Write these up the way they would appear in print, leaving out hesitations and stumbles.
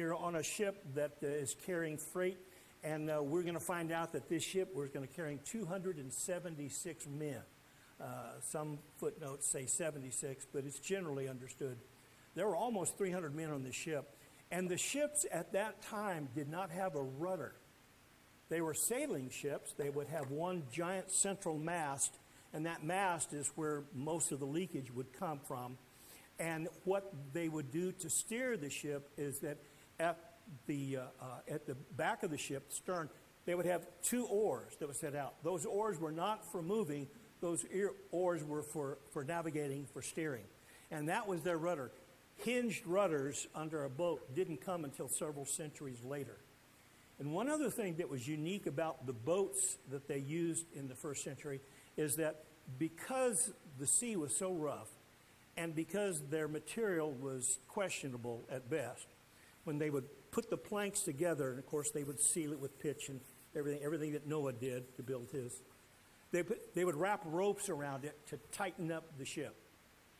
you're on a ship that is carrying freight, and we're going to find out that this ship was going to carry 276 men. Some footnotes say 76, but it's generally understood. There were almost 300 men on the ship. And the ships at that time did not have a rudder. They were sailing ships. They would have one giant central mast, and that mast is where most of the leakage would come from. And what they would do to steer the ship is that at the back of the ship, stern, they would have two oars that were set out. Those oars were not for moving. Those oars were for navigating, for steering. And that was their rudder. Hinged rudders under a boat didn't come until several centuries later. And one other thing that was unique about the boats that they used in the first century is that because the sea was so rough and because their material was questionable at best, when they would put the planks together, and of course they would seal it with pitch and everything that Noah did to build his, they would wrap ropes around it to tighten up the ship.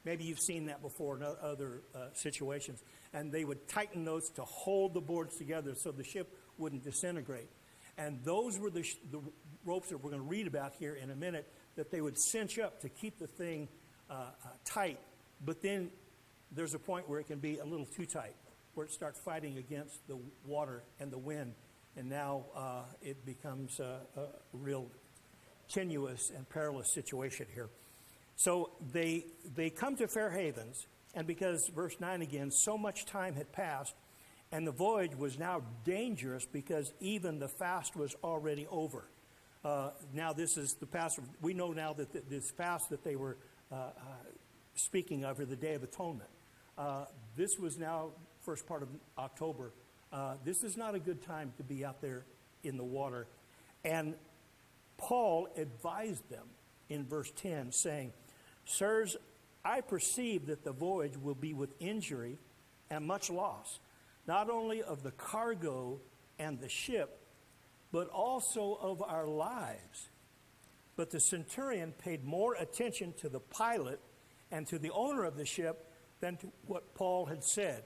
Maybe you've seen that before in other situations. And they would tighten those to hold the boards together so the ship wouldn't disintegrate. And those were the ropes that we're going to read about here in a minute that they would cinch up to keep the thing tight. But then there's a point where it can be a little too tight, where it starts fighting against the water and the wind. And now it becomes a real tenuous and perilous situation here. So they come to Fair Havens, and because, verse 9 again, so much time had passed, and the voyage was now dangerous because even the fast was already over. Now this is the fast. We know now that this fast that they were speaking of, or the Day of Atonement. This was now first part of October. This is not a good time to be out there in the water. And Paul advised them in verse 10, saying, "Sirs, I perceive that the voyage will be with injury and much loss, not only of the cargo and the ship, but also of our lives." But the centurion paid more attention to the pilot and to the owner of the ship than to what Paul had said.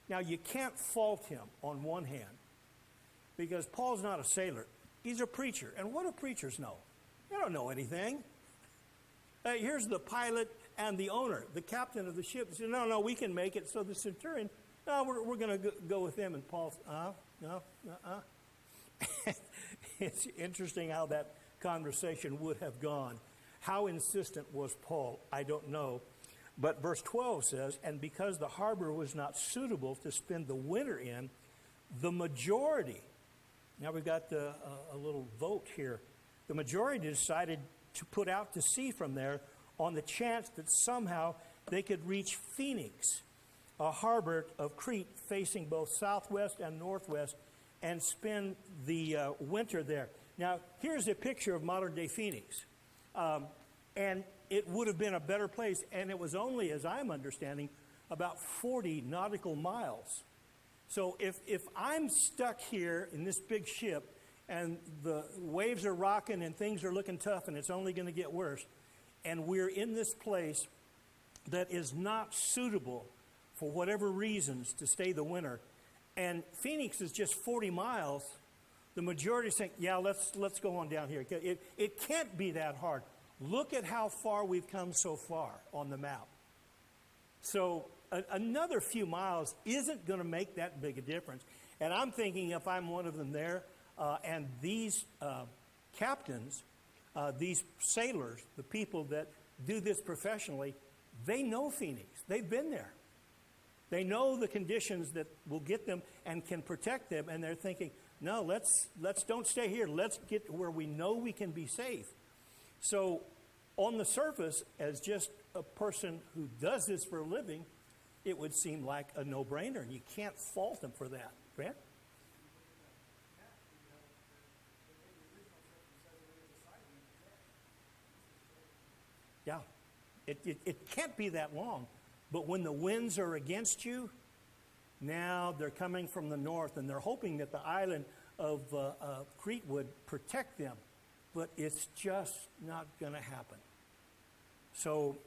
Now, you can't fault him on one hand, because Paul's not a sailor. He's a preacher. And what do preachers know? They don't know anything. Here's the pilot and the owner, the captain of the ship. He said, no, we can make it. So the centurion, no, we're going to go with them. And Paul, no. It's interesting how that conversation would have gone. How insistent was Paul? I don't know. But verse 12 says, "And because the harbor was not suitable to spend the winter in, the majority," now we've got a little vote here, "the majority decided to put out to sea from there on the chance that somehow they could reach Phoenix, a harbor of Crete facing both southwest and northwest, and spend the winter there." Now, here's a picture of modern-day Phoenix. And it would have been a better place, and it was only, as I'm understanding, about 40 nautical miles. So if I'm stuck here in this big ship, and the waves are rocking and things are looking tough and it's only going to get worse, and we're in this place that is not suitable for whatever reasons to stay the winter, and Phoenix is just 40 miles, the majority think, yeah, let's go on down here. It can't be that hard. Look at how far we've come so far on the map. So another few miles isn't going to make that big a difference. And I'm thinking if I'm one of them there, and these captains, these sailors, the people that do this professionally, they know Phoenix. They've been there. They know the conditions that will get them and can protect them. And they're thinking, no, let's don't stay here. Let's get to where we know we can be safe. So on the surface, as just a person who does this for a living, it would seem like a no-brainer. You can't fault them for that. Grant? Yeah. It can't be that long. But when the winds are against you, now they're coming from the north, and they're hoping that the island of Crete would protect them. But it's just not going to happen. So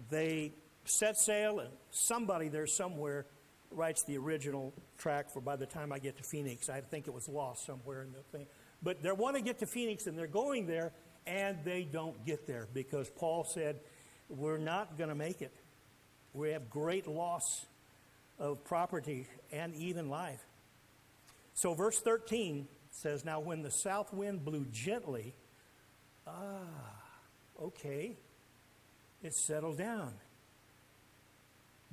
they set sail, and somebody there somewhere writes the original track for By the Time I Get to Phoenix. I think it was lost somewhere in the thing. But they want to get to Phoenix, and they're going there, and they don't get there because Paul said, we're not going to make it. We have great loss of property and even life. So verse 13 says, now when the south wind blew gently, okay, it settled down.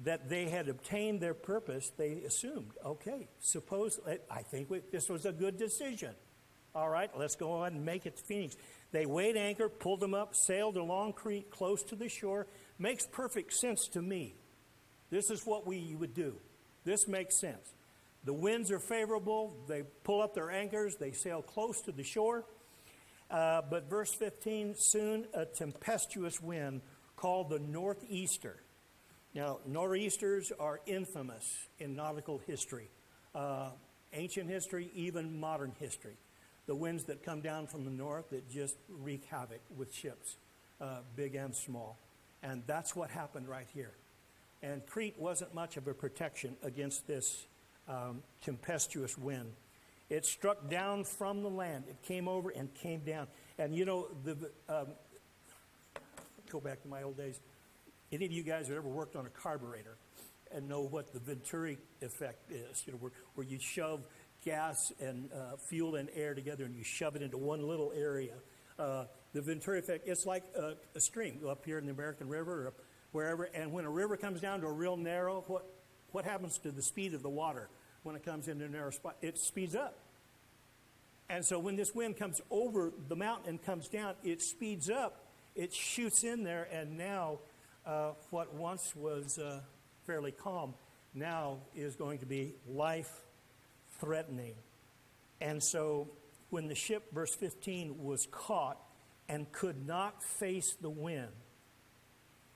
That they had obtained their purpose, they assumed, okay, I think this was a good decision. All right, let's go on and make it to Phoenix. They weighed anchor, pulled them up, sailed along Crete close to the shore. Makes perfect sense to me. This is what we would do. This makes sense. The winds are favorable. They pull up their anchors. They sail close to the shore. But verse 15, soon a tempestuous wind called the northeaster. Now, nor'easters are infamous in nautical history, ancient history, even modern history. The winds that come down from the north that just wreak havoc with ships, big and small. And that's what happened right here. And Crete wasn't much of a protection against this tempestuous wind. It struck down from the land. It came over and came down. And you know, go back to my old days. Any of you guys have ever worked on a carburetor and know what the Venturi effect is? You know, where you shove gas and fuel and air together and you shove it into one little area. The Venturi effect, it's like a stream up here in the American River or wherever. And when a river comes down to a real narrow, what happens to the speed of the water when it comes into a narrow spot? It speeds up. And so when this wind comes over the mountain and comes down, it speeds up. It shoots in there, and now what once was fairly calm now is going to be life-threatening. And so when the ship, verse 15, was caught and could not face the wind,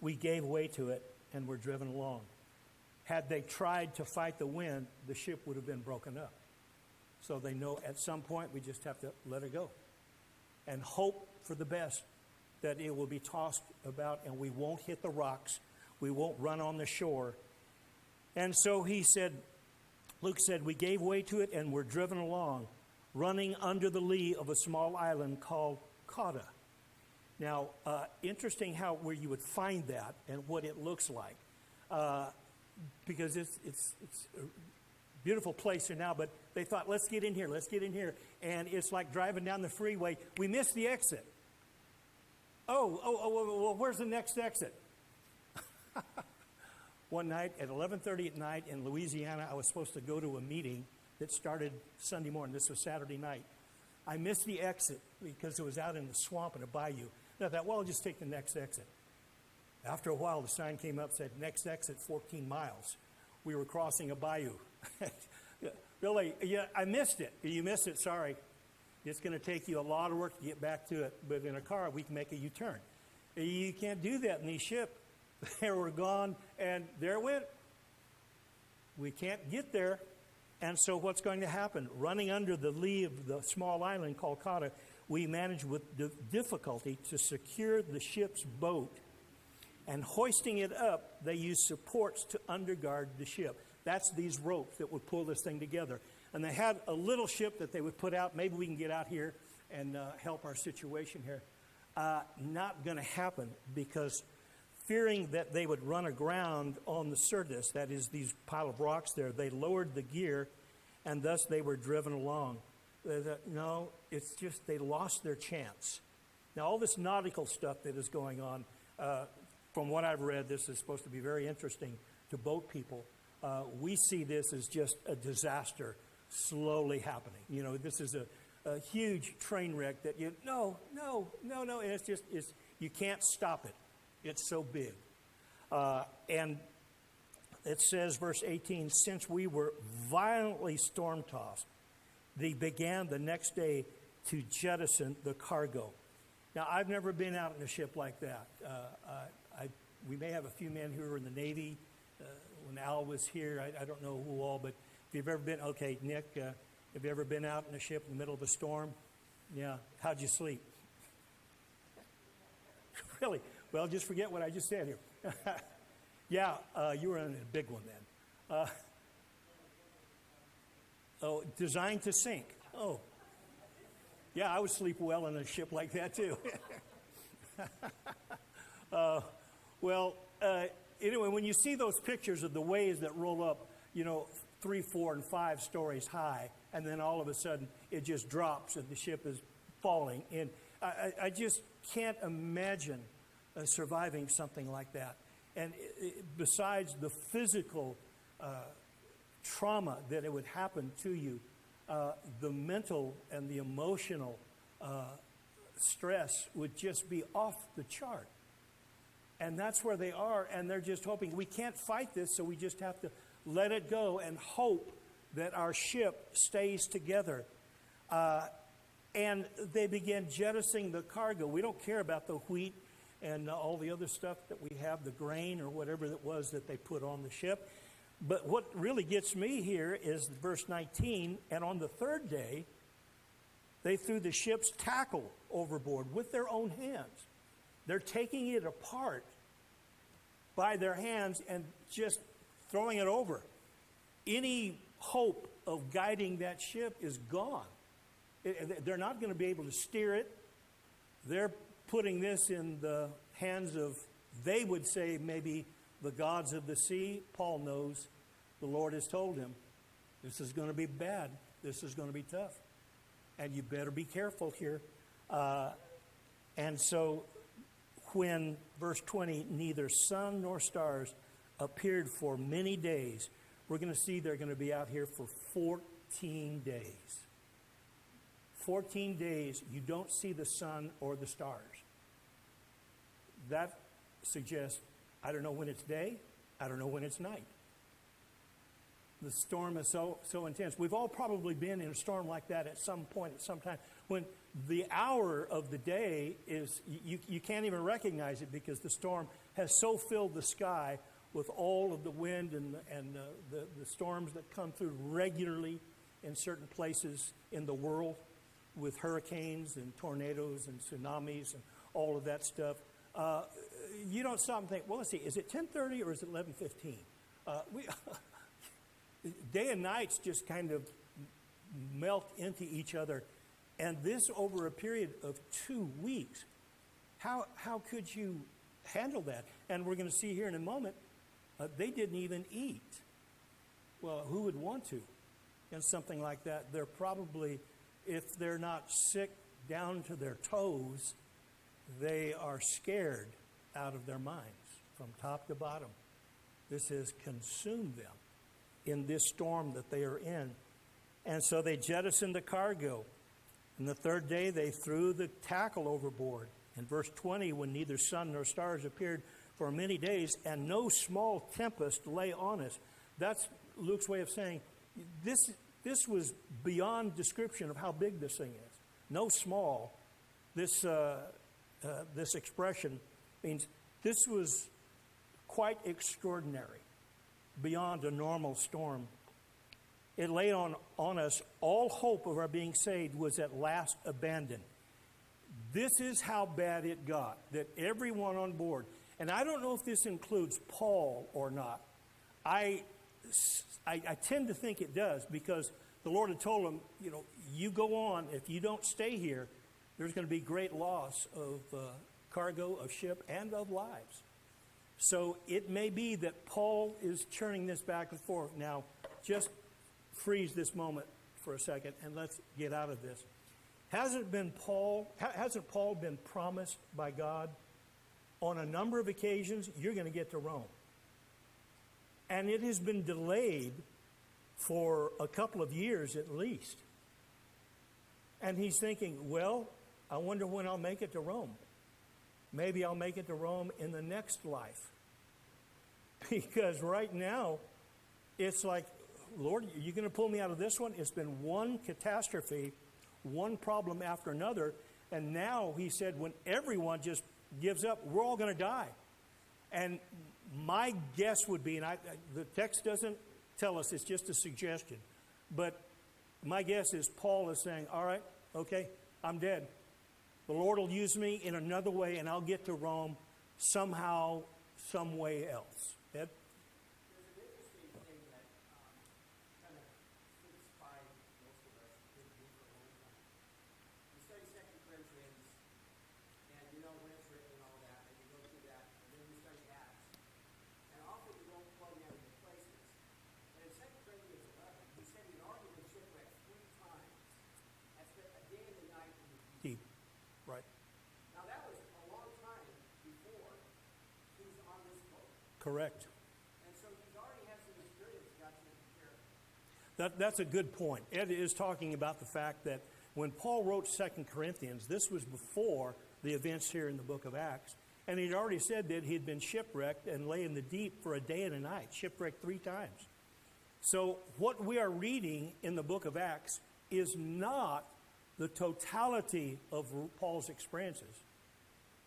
we gave way to it and were driven along. Had they tried to fight the wind, the ship would have been broken up. So they know at some point we just have to let it go and hope for the best, that it will be tossed about and we won't hit the rocks. We won't run on the shore. And so he said, Luke said, we gave way to it and were driven along, running under the lee of a small island called Cauda. Now, interesting where you would find that and what it looks like. Because it's a beautiful place here now, but they thought, let's get in here. And it's like driving down the freeway. We missed the exit. Well, where's the next exit? One night at 11:30 at night in Louisiana, I was supposed to go to a meeting that started Sunday morning. This was Saturday night. I missed the exit because it was out in the swamp in a bayou. And I thought, well, I'll just take the next exit. After a while, the sign came up, said, next exit, 14 miles. We were crossing a bayou. Really, yeah, I missed it. You missed it, sorry. It's going to take you a lot of work to get back to it. But in a car, we can make a U-turn. You can't do that in these ships. They were gone, and there it went. We can't get there. And so what's going to happen? Running under the lee of the small island called Cauda, we managed with difficulty to secure the ship's boat. And hoisting it up, they used supports to underguard the ship. That's these ropes that would pull this thing together. And they had a little ship that they would put out. Maybe we can get out here and help our situation here. Not going to happen, because fearing that they would run aground on the Syrtis, that is these pile of rocks there, they lowered the gear, and thus they were driven along. No, it's just they lost their chance. Now, all this nautical stuff that is going on, from what I've read, this is supposed to be very interesting to boat people. We see this as just a disaster slowly happening. You know, this is a huge train wreck that no, and it's you can't stop it. It's so big. And it says, verse 18, since we were violently storm-tossed, they began the next day to jettison the cargo. Now, I've never been out in a ship like that. We may have a few men who are in the Navy. When Al was here, I don't know who all, but if you've ever been, okay, Nick, have you ever been out in a ship in the middle of a storm? Yeah. How'd you sleep? Really? Well, just forget what I just said here. Yeah, you were in a big one then. Oh, designed to sink. Oh. Yeah, I would sleep well in a ship like that too. Anyway, when you see those pictures of the waves that roll up, 3, 4, and 5 stories high, and then all of a sudden it just drops and the ship is falling. And I just can't imagine surviving something like that. And besides the physical trauma that it would happen to you, the mental and the emotional stress would just be off the chart. And that's where they are, and they're just hoping. We can't fight this, so we just have to let it go and hope that our ship stays together. And they began jettisoning the cargo. We don't care about the wheat and all the other stuff that we have, the grain or whatever it was that they put on the ship. But what really gets me here is verse 19, and on the third day, they threw the ship's tackle overboard with their own hands. They're taking it apart by their hands and just throwing it over. Any hope of guiding that ship is gone. They're not going to be able to steer it. They're putting this in the hands of, they would say, maybe the gods of the sea. Paul knows the Lord has told him, this is going to be bad. This is going to be tough. And you better be careful here. And so when, verse 20, neither sun nor stars appeared for many days, we're going to see they're going to be out here for 14 days. 14 days, you don't see the sun or the stars. That suggests, I don't know when it's day, I don't know when it's night. The storm is so intense. We've all probably been in a storm like that at some point, at some time, when the hour of the day is, you can't even recognize it because the storm has so filled the sky with all of the wind and the storms that come through regularly in certain places in the world with hurricanes and tornadoes and tsunamis and all of that stuff. You don't stop and think, well, let's see, is it 10:30 or is it 11:15? Day and nights just kind of melt into each other. And this over a period of 2 weeks. How could you handle that? And we're going to see here in a moment, they didn't even eat. Well, who would want to in something like that? They're probably, if they're not sick down to their toes, they are scared out of their minds from top to bottom. This has consumed them in this storm that they are in. And so they jettisoned the cargo. And the third day they threw the tackle overboard. In verse 20, when neither sun nor stars appeared for many days, and no small tempest lay on us. That's Luke's way of saying, this was beyond description of how big this thing is. No small. This expression means this was quite extraordinary, beyond a normal storm. It laid on us, all hope of our being saved was at last abandoned. This is how bad it got, that everyone on board, and I don't know if this includes Paul or not. I tend to think it does, because the Lord had told him, you go on. If you don't stay here, there's going to be great loss of cargo, of ship, and of lives. So it may be that Paul is churning this back and forth. Now, just freeze this moment for a second and let's get out of this. Hasn't Paul been promised by God on a number of occasions, you're going to get to Rome? And it has been delayed for a couple of years at least. And he's thinking, well, I wonder when I'll make it to Rome. Maybe I'll make it to Rome in the next life. Because right now, it's like, Lord, are you going to pull me out of this one? It's been one catastrophe, one problem after another. And now, he said, when everyone just gives up, we're all going to die. And my guess would be, and the text doesn't tell us, it's just a suggestion. But my guess is Paul is saying, all right, okay, I'm dead. The Lord will use me in another way, and I'll get to Rome somehow, some way else. Ed? There's an interesting thing that kind of fits by Correct. And so he's already had some experience God taking care of him. That's a good point. Ed is talking about the fact that when Paul wrote 2 Corinthians, this was before the events here in the book of Acts. And he'd already said that he'd been shipwrecked and lay in the deep for a day and a night, shipwrecked 3 times. So what we are reading in the book of Acts is not the totality of Paul's experiences.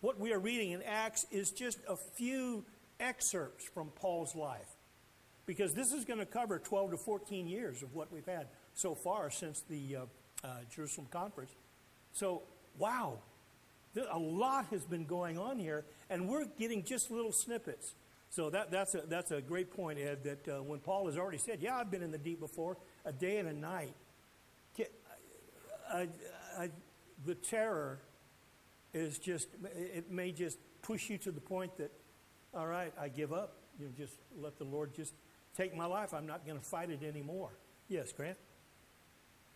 What we are reading in Acts is just a few excerpts from Paul's life. Because this is going to cover 12 to 14 years of what we've had so far since the Jerusalem conference. So, wow, a lot has been going on here, and we're getting just little snippets. So that's a great point, Ed, that when Paul has already said, yeah, I've been in the deep before, a day and a night. The terror is just, it may just push you to the point that, all right, I give up. Just let the Lord just take my life. I'm not going to fight it anymore. Yes, Grant?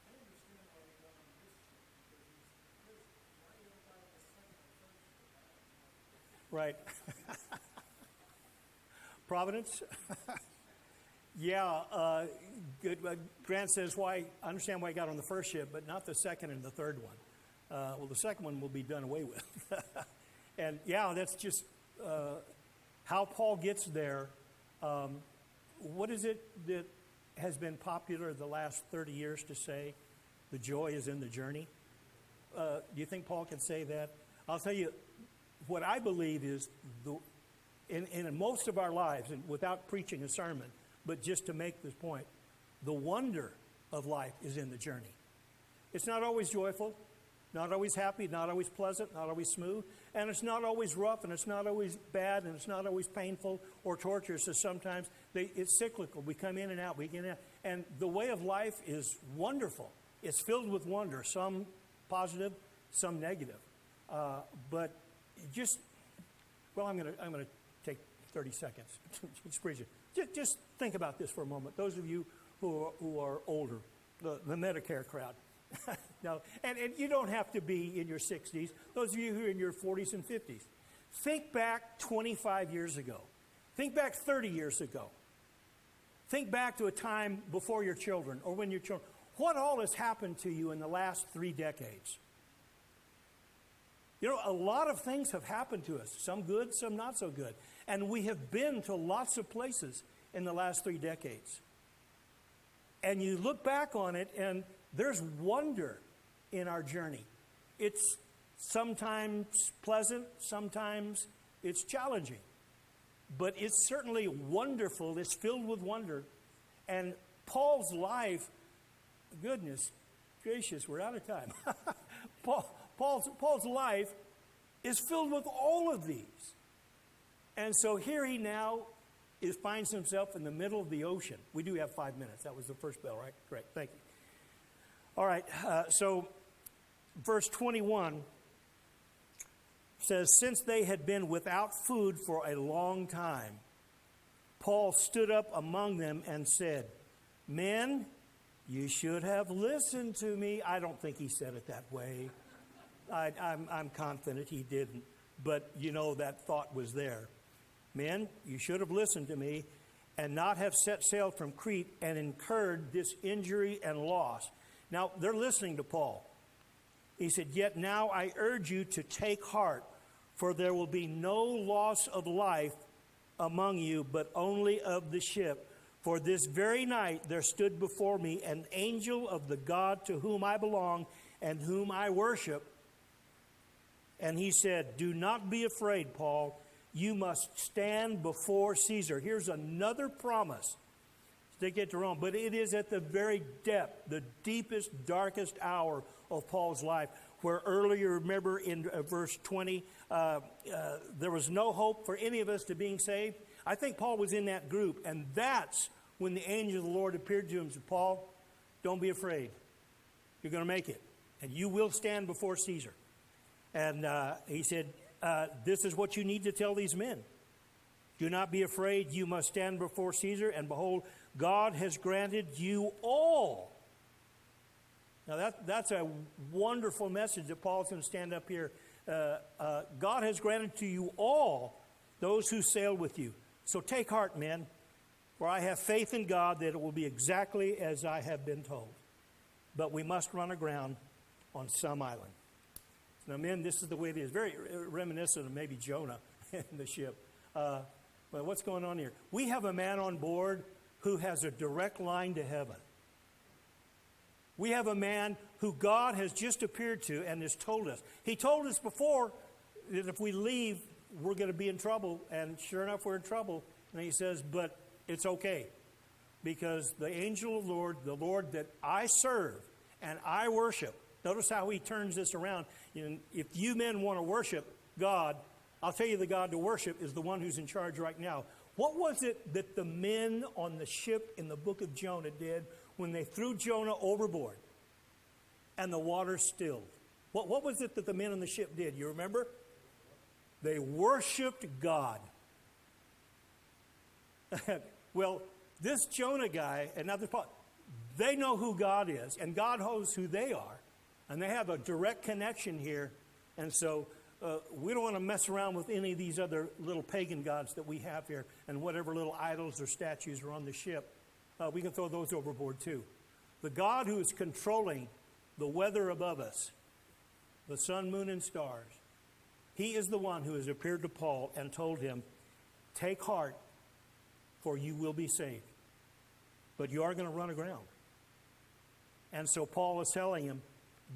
I understand why they got on this ship, because why you don't buy the second or third ship? Right. Providence? Yeah, good. Grant says, I understand why he got on the first ship, but not the second and the third one. Well, the second one will be done away with. And yeah, that's just how Paul gets there. What is it that has been popular the last 30 years to say? The joy is in the journey. Do you think Paul can say that? I'll tell you, what I believe is in most of our lives, and without preaching a sermon, but just to make this point, the wonder of life is in the journey. It's not always joyful, not always happy, not always pleasant, not always smooth, and it's not always rough, and it's not always bad, and it's not always painful or torturous. So sometimes it's cyclical. We come in and out, we get in, and the way of life is wonderful. It's filled with wonder, some positive, some negative. But just, well, I'm going to take 30 seconds. Just think about this for a moment. Those of you who are older, the Medicare crowd. No, and you don't have to be in your 60s. Those of you who are in your 40s and 50s. Think back 25 years ago. Think back 30 years ago. Think back to a time before your children or when your children. What all has happened to you in the last 3 decades? You know, a lot of things have happened to us. Some good, some not so good. And we have been to lots of places in the last 3 decades. And you look back on it, and there's wonder in our journey. It's sometimes pleasant, sometimes it's challenging. But it's certainly wonderful. It's filled with wonder. And Paul's life, goodness gracious, we're out of time. Paul's life is filled with all of these. And so here he now finds himself in the middle of the ocean. We do have 5 minutes. That was the first bell, right? Great, thank you. All right, so verse 21 says, since they had been without food for a long time, Paul stood up among them and said, men, you should have listened to me. I don't think he said it that way. I'm confident he didn't. But you know that thought was there. Men, you should have listened to me and not have set sail from Crete and incurred this injury and loss. Now, they're listening to Paul. He said, yet now I urge you to take heart, for there will be no loss of life among you, but only of the ship. For this very night there stood before me an angel of the God to whom I belong and whom I worship. And he said, do not be afraid, Paul. You must stand before Caesar. Here's another promise to get to Rome. But it is at the very depth, the deepest, darkest hour of Paul's life, where earlier, remember in verse 20, there was no hope for any of us to being saved. I think Paul was in that group, and that's when the angel of the Lord appeared to him and said, Paul, don't be afraid. You're going to make it, and you will stand before Caesar. And he said, this is what you need to tell these men. Do not be afraid. You must stand before Caesar, and behold, God has granted you all. Now that's a wonderful message that Paul's going to stand up here. God has granted to you all, those who sail with you, So take heart, men, for I have faith in God that it will be exactly as I have been told. But we must run aground on some island. Now, men, this is the way it is. Very reminiscent of maybe Jonah in the ship. But what's going on here? We have a man on board who has a direct line to heaven. We have a man who God has just appeared to and has told us. He told us before that if we leave, we're going to be in trouble. And sure enough, we're in trouble. And he says, but it's okay. Because the angel of the Lord that I serve and I worship, notice how he turns this around. If you men want to worship God, I'll tell you the God to worship is the one who's in charge right now. What was it that the men on the ship in the book of Jonah did when they threw Jonah overboard and the water stilled? What was it that the men on the ship did? You remember? They worshiped God. Well, this Jonah guy and other Paul, they know who God is, and God knows who they are, and they have a direct connection here. And so we don't want to mess around with any of these other little pagan gods that we have here, and whatever little idols or statues are on the ship. We can throw those overboard too. The God who is controlling the weather above us, the sun, moon, and stars, he is the one who has appeared to Paul and told him, take heart, for you will be saved. But you are going to run aground. And so Paul is telling him,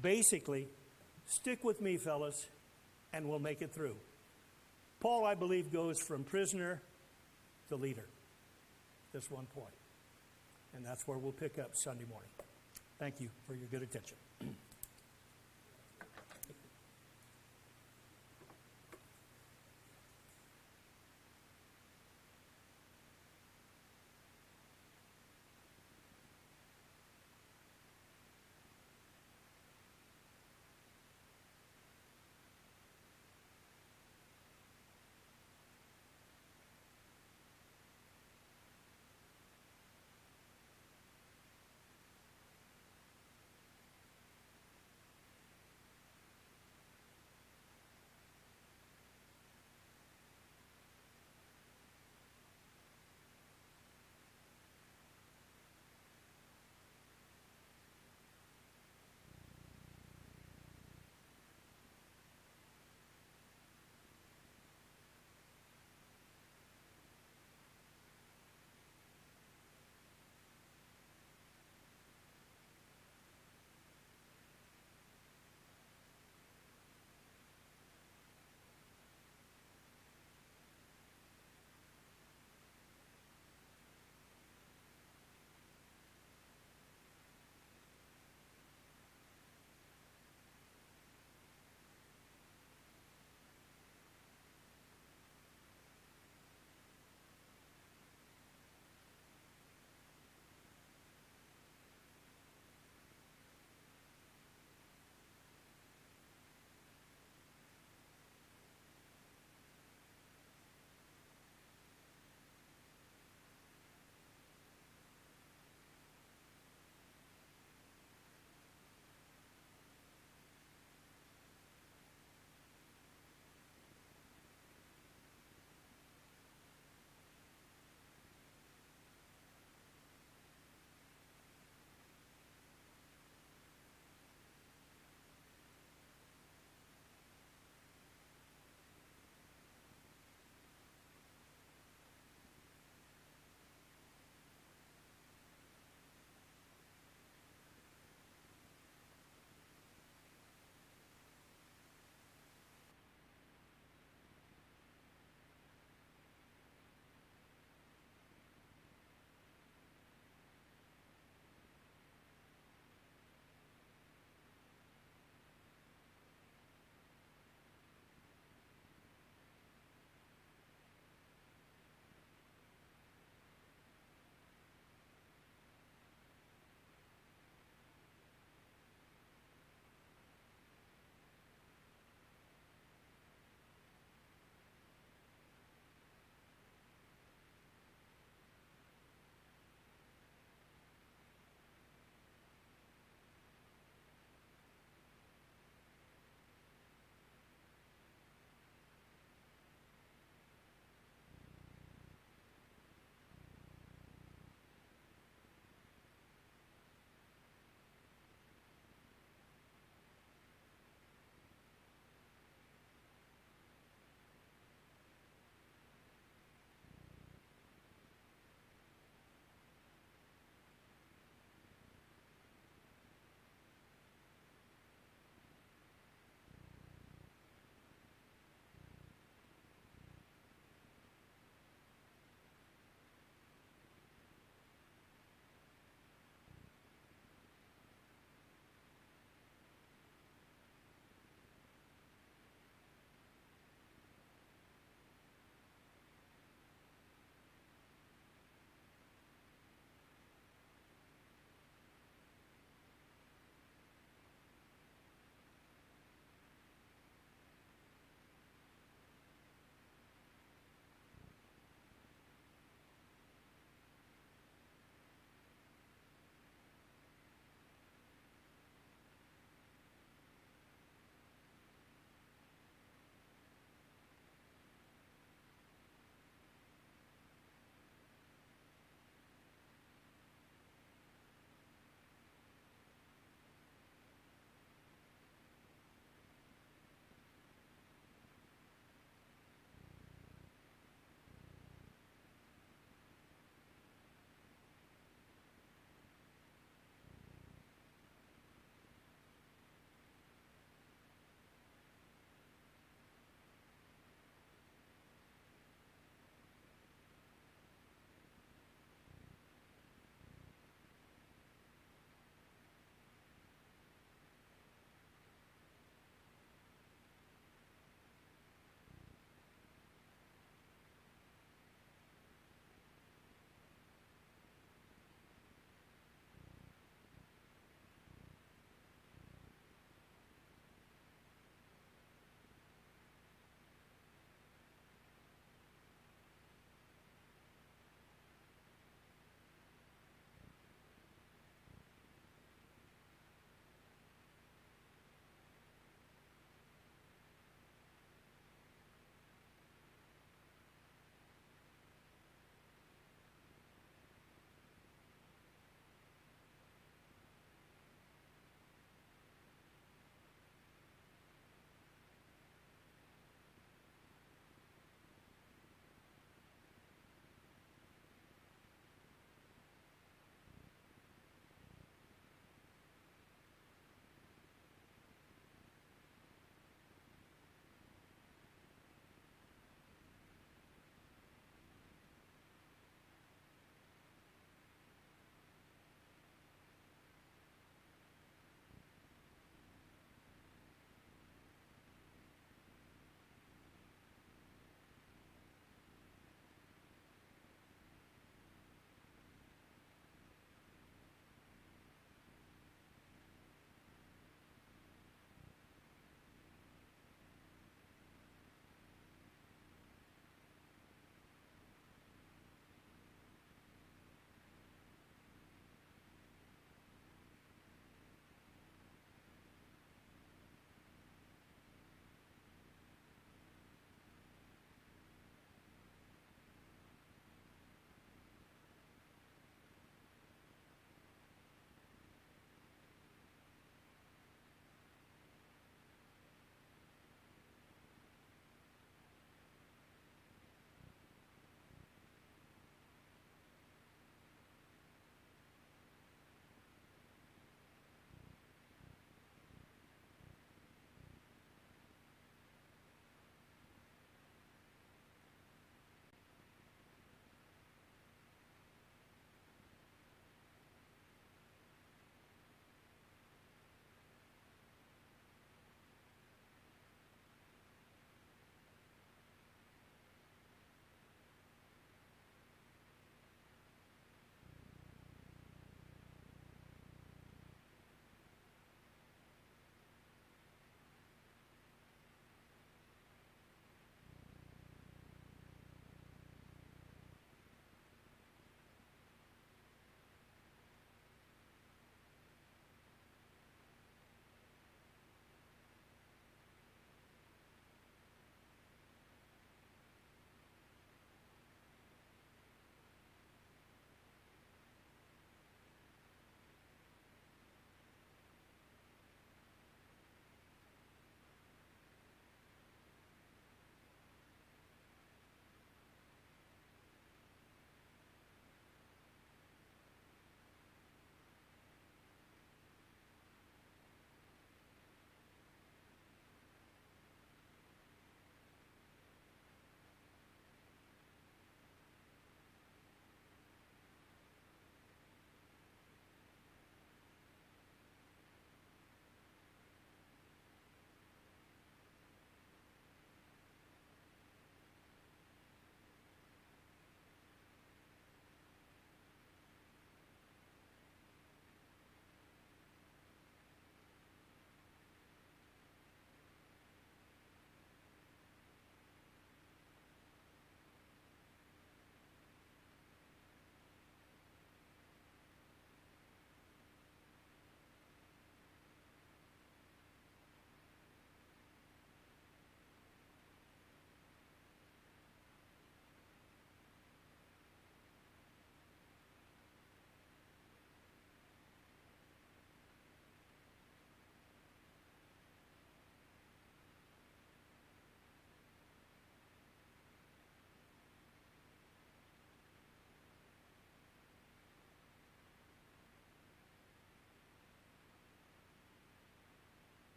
basically, stick with me, fellas, and we'll make it through. Paul, I believe, goes from prisoner to leader. Just one point. And that's where we'll pick up Sunday morning. Thank you for your good attention.